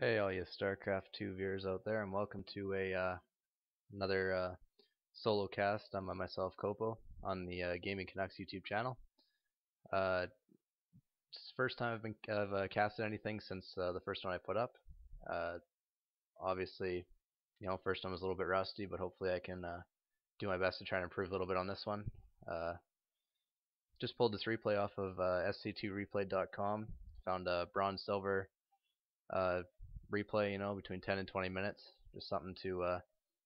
Hey, all you StarCraft 2 viewers out there, and welcome to another solo cast. I'm by myself, Kopo, on the Gaming Canucks YouTube channel. It's the first time I've casted anything since the first one I put up. Uh, Obviously, first one was a little bit rusty, but hopefully I can do my best to try and improve a little bit on this one. Uh, just pulled this replay off of sc2replay.com. Found a bronze silver uh, replay, between 10 and 20 minutes. Just something to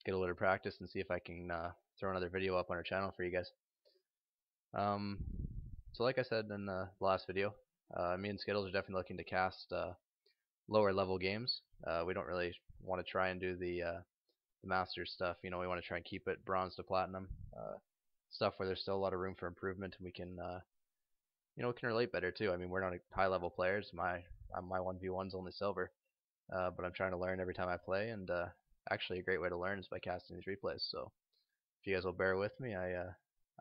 get a little practice and see if I can throw another video up on our channel for you guys. Um, so like I said in the last video, me and Skittles are definitely looking to cast lower level games. We don't really want to try and do the Masters stuff. We want to try and keep it bronze to platinum. Stuff where there's still a lot of room for improvement, and we can we can relate better too. I mean, we're not high level players. My 1v1's only silver. But I'm trying to learn every time I play, and actually a great way to learn is by casting these replays. So if you guys will bear with me, I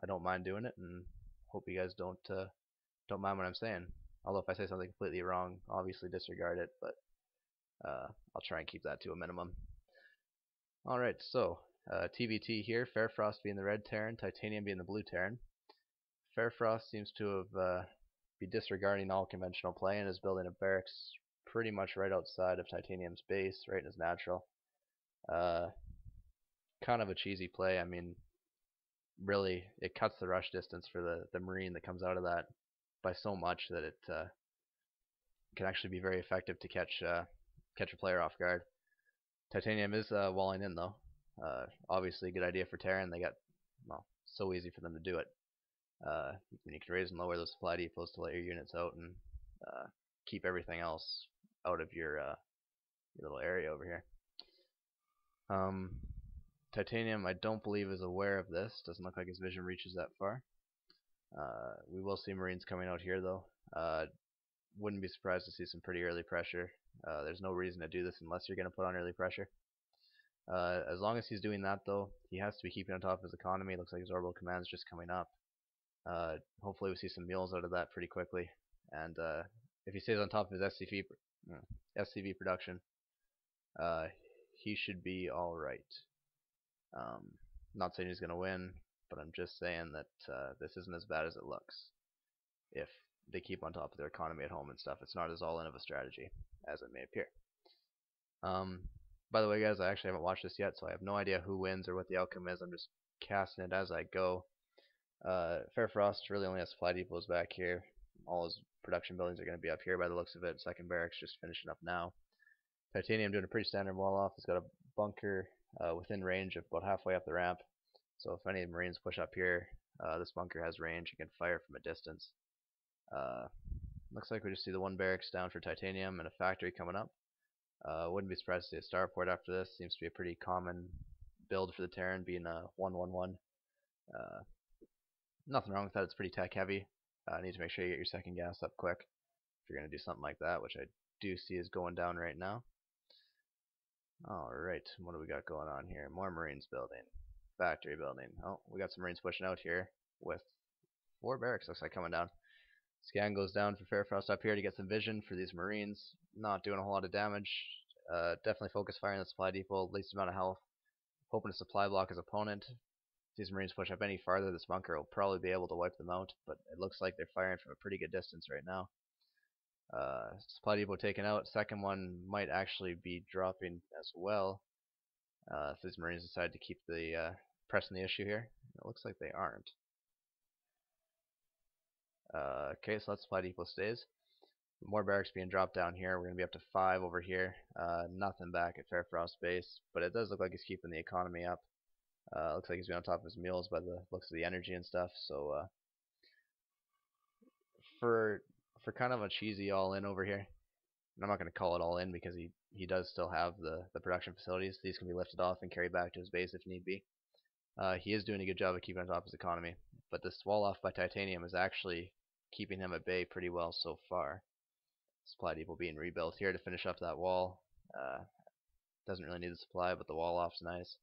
don't mind doing it, and hope you guys don't mind what I'm saying. Although if I say something completely wrong, obviously disregard it, but I'll try and keep that to a minimum. Alright, so TVT here, FairFrosT being the red Terran, Titanium being the blue Terran. FairFrosT seems to have be disregarding all conventional play and is building a barracks pretty much right outside of Titanium's base, right in his natural. Uh, Kind of a cheesy play. I mean, really, it cuts the rush distance for the Marine that comes out of that by so much that it can actually be very effective to catch a player off guard. Titanium is walling in though. Obviously, a good idea for Terran. They got so easy for them to do it. You can raise and lower those supply depots to let your units out and keep everything else out of your little area over here. Titanium, I don't believe, is aware of this. Doesn't look like his vision reaches that far. We will see Marines coming out here, though. Wouldn't be surprised to see some pretty early pressure. There's no reason to do this unless you're going to put on early pressure. As long as he's doing that, though, he has to be keeping on top of his economy. It looks like his orbital command is just coming up. Hopefully we see some mules out of that pretty quickly. And if he stays on top of his SCV production, he should be alright. Not saying he's going to win, but I'm just saying that this isn't as bad as it looks. If they keep on top of their economy at home and stuff, it's not as all in of a strategy as it may appear. By the way, guys, I actually haven't watched this yet, so I have no idea who wins or what the outcome is. I'm just casting it as I go. FairFrosT really only has supply depots back here. All his production buildings are going to be up here by the looks of it. Second barracks just finishing up now. Titanium doing a pretty standard wall off. He's got a bunker within range of about halfway up the ramp. So if any Marines push up here, this bunker has range and can fire from a distance. Looks like we just see the one barracks down for Titanium and a factory coming up. Wouldn't be surprised to see a starport after this. Seems to be a pretty common build for the Terran, being a 1-1-1. Nothing wrong with that. It's pretty tech heavy. Need to make sure you get your second gas up quick if you're going to do something like that, which I do see is going down right now. Alright, what do we got going on here? More Marines building. Factory building. Oh, we got some Marines pushing out here with 4 barracks, looks like, coming down. Scan goes down for FairFrosT up here to get some vision for these Marines. Not doing a whole lot of damage. Definitely focus firing the supply depot, least amount of health. Hoping to supply block his opponent. If these Marines push up any farther, this bunker will probably be able to wipe them out, but it looks like they're firing from a pretty good distance right now. Supply depot taken out. Second one might actually be dropping as well. If these Marines decide to keep the pressing the issue here. It looks like they aren't. Okay, so that supply depot stays. More barracks being dropped down here. We're going to be up to 5 over here. Nothing back at FairFrosT base, but it does look like he's keeping the economy up. Looks like he's been on top of his mules by the looks of the energy and stuff. So for kind of a cheesy all-in over here, and I'm not going to call it all in because he does still have the production facilities. These can be lifted off and carried back to his base if need be. He is doing a good job of keeping on top of his economy, but this wall off by Titanium is actually keeping him at bay pretty well so far. Supply depot being rebuilt here to finish up that wall. Doesn't really need the supply, but the wall off's nice.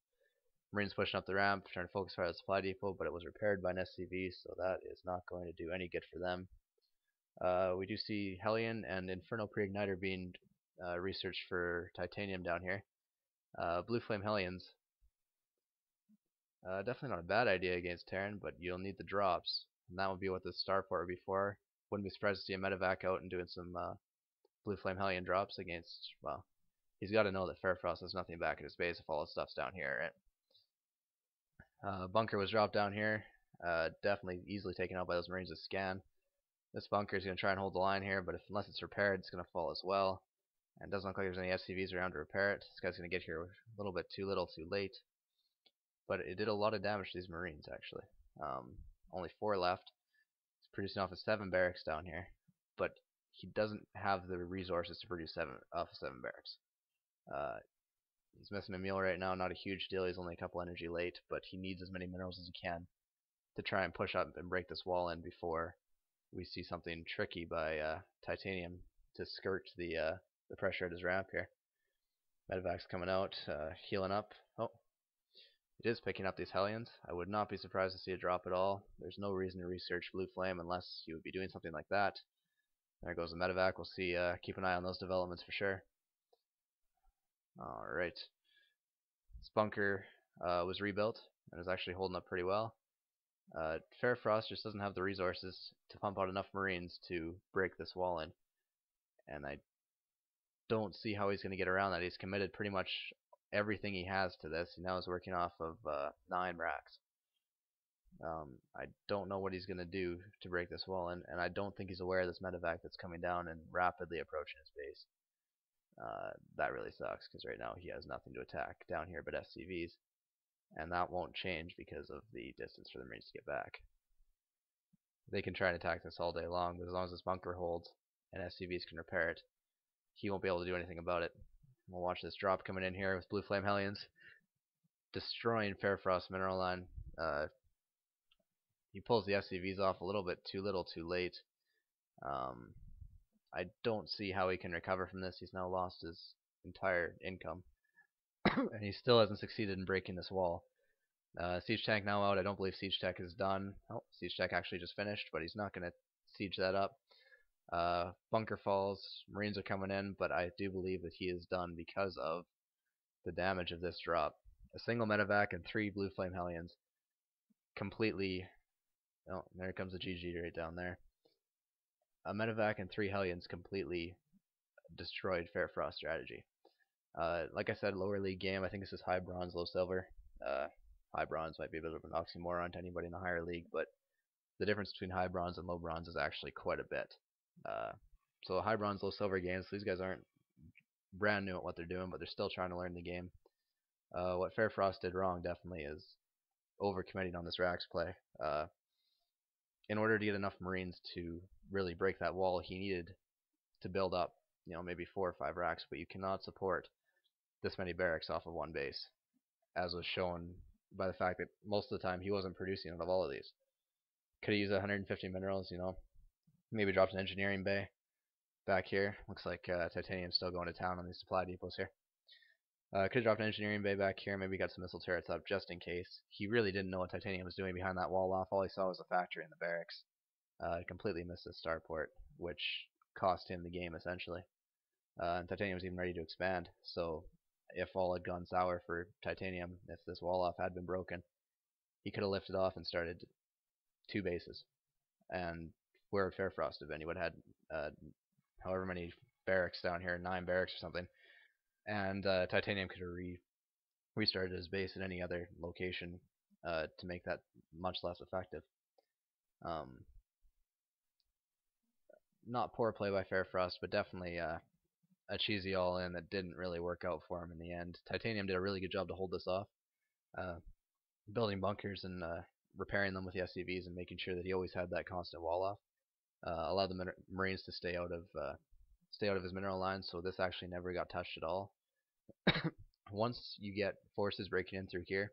Marines pushing up the ramp, trying to focus fire at the supply depot, but it was repaired by an SCV, so that is not going to do any good for them. We do see Hellion and Inferno Pre-Igniter being research for titanium down here. Blue Flame Hellions, definitely not a bad idea against Terran, but you'll need the drops, and that would be what the starport would be for. Wouldn't be surprised to see a medevac out and doing some Blue Flame Hellion drops against, well, he's got to know that FairFrosT has nothing back at his base if all his stuff's down here, right? Bunker was dropped down here, definitely easily taken out by those Marines with scan. This bunker is going to try and hold the line here, but unless it's repaired, it's going to fall as well. And it doesn't look like there's any SCVs around to repair it. This guy's going to get here a little bit too little, too late. But it did a lot of damage to these Marines, actually. Only 4 left. He's producing off of 7 barracks down here. But he doesn't have the resources to produce 7 off of 7 barracks. He's missing a meal right now, not a huge deal. He's only a couple energy late, but he needs as many minerals as he can to try and push up and break this wall in before we see something tricky by titanium to skirt the pressure at his ramp here. Medevac's coming out, healing up. Oh, it is picking up these Hellions. I would not be surprised to see a drop at all. There's no reason to research Blue Flame unless you would be doing something like that. There goes the medevac. We'll see. Keep an eye on those developments for sure. Alright. This bunker was rebuilt and is actually holding up pretty well. FairFrosT just doesn't have the resources to pump out enough Marines to break this wall in. And I don't see how he's going to get around that. He's committed pretty much everything he has to this. He now is working off of 9 racks. I don't know what he's going to do to break this wall in, and I don't think he's aware of this medevac that's coming down and rapidly approaching his base. That really sucks, because right now he has nothing to attack down here but SCVs, and that won't change because of the distance for the Marines to get back. They can try and attack this all day long, but as long as this bunker holds and SCVs can repair it, he won't be able to do anything about it. We'll watch this drop coming in here with Blue Flame Hellions, destroying FairFrosT mineral line. He pulls the SCVs off a little bit too little, too late. I don't see how he can recover from this. He's now lost his entire income, and he still hasn't succeeded in breaking this wall. Siege tank now out. I don't believe siege tech is done. Oh, siege tech actually just finished, but he's not going to siege that up. Bunker falls. Marines are coming in, but I do believe that he is done because of the damage of this drop. A single medevac and 3 Blue Flame Hellions completely. Oh, there comes a GG right down there. A medevac and 3 Hellions completely destroyed FairFrosT strategy. Like I said, lower league game. I think this is high bronze, low silver. High bronze might be a bit of an oxymoron to anybody in the higher league, but the difference between high bronze and low bronze is actually quite a bit. So high bronze, low silver games. These guys aren't brand new at what they're doing, but they're still trying to learn the game. What FairFrosT did wrong definitely is overcommitting on this racks play. In order to get enough Marines to really break that wall, he needed to build up, maybe 4 or 5 racks, but you cannot support this many barracks off of one base, as was shown by the fact that most of the time he wasn't producing out of all of these. Could have used 150 minerals, maybe dropped an engineering bay back here. Looks like titanium's still going to town on these supply depots here. Could have dropped an engineering bay back here, maybe got some missile turrets up just in case. He really didn't know what titanium was doing behind that wall off. All he saw was the factory and the barracks. Completely missed his starport, which cost him the game essentially. And titanium was even ready to expand, so if all had gone sour for titanium, if this wall off had been broken, he could have lifted off and started 2 bases. And where would FairFrosT have been? He would have had however many barracks down here, 9 barracks or something. And titanium could have restarted his base at any other location to make that much less effective. Not poor play by FairFrosT, but definitely a cheesy all-in that didn't really work out for him in the end. Titanium did a really good job to hold this off, building bunkers and repairing them with the SCVs and making sure that he always had that constant wall off. Allowed the Marines to stay out of his mineral line, so this actually never got touched at all. Once you get forces breaking in through here,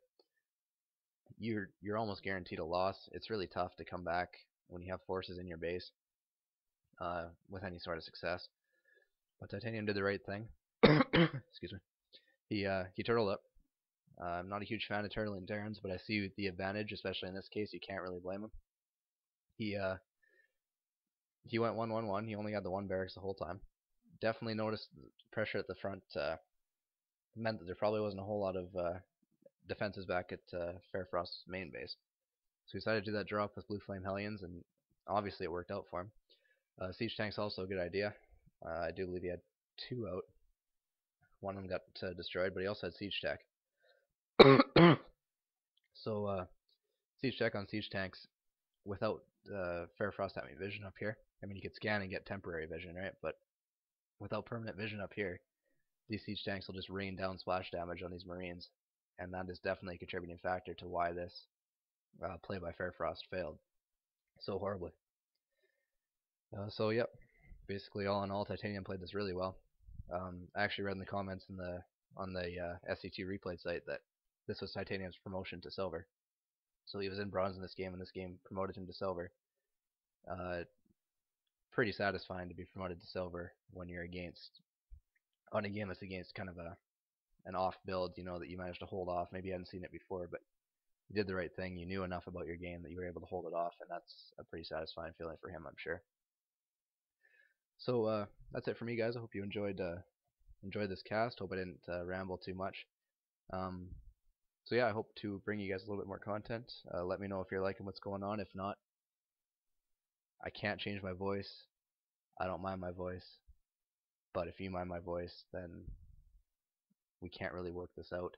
you're almost guaranteed a loss. It's really tough to come back when you have forces in your base with any sort of success. But titanium did the right thing. Excuse me. He turtled up. I'm not a huge fan of turtling Terrans, but I see the advantage, especially in this case. You can't really blame him. He went 1-1-1. He only had the 1 barracks the whole time. definitely noticed the pressure at the front meant that there probably wasn't a whole lot of defenses back at FairFrost's main base. So we decided to do that drop with Blue Flame Hellions, and obviously it worked out for him. Siege Tank's also a good idea. I do believe he had 2 out. One of them got destroyed, but he also had Siege Tech. So Siege Tech on Siege Tanks without FairFrost having vision up here. I mean, you could scan and get temporary vision, right? But without permanent vision up here, these Siege Tanks will just rain down splash damage on these Marines, and that is definitely a contributing factor to why this play by FairFrost failed so horribly. So yep, basically all in all, Titanium played this really well. I actually read in the comments on the SC2 replay site that this was Titanium's promotion to silver. So he was in bronze in this game, and this game promoted him to silver. Pretty satisfying to be promoted to silver when you're on a game that's against kind of an off build, that you managed to hold off. Maybe you hadn't seen it before, but you did the right thing. You knew enough about your game that you were able to hold it off, and that's a pretty satisfying feeling for him, I'm sure. So that's it for me, guys. I hope you enjoyed this cast. Hope I didn't ramble too much. So yeah, I hope to bring you guys a little bit more content. Let me know if you're liking what's going on. If not, I can't change my voice. I don't mind my voice. But if you mind my voice, then we can't really work this out.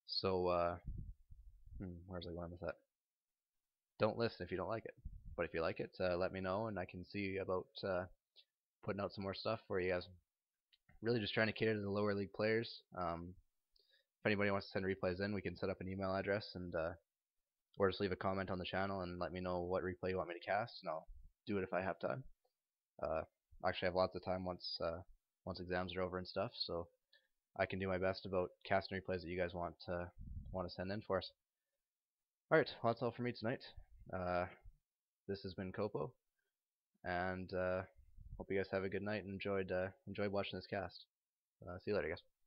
So, where's I going with that? Don't listen if you don't like it. But if you like it, let me know, and I can see about putting out some more stuff for you guys. Really just trying to cater to the lower league players. If anybody wants to send replays in, we can set up an email address, and or just leave a comment on the channel and let me know what replay you want me to cast, and I'll do it if I have time. Actually, I have lots of time once exams are over and stuff, so I can do my best about casting replays that you guys want to send in for us. Alright, well, that's all for me tonight. This has been Kopo, and hope you guys have a good night and enjoyed watching this cast. See you later, guys.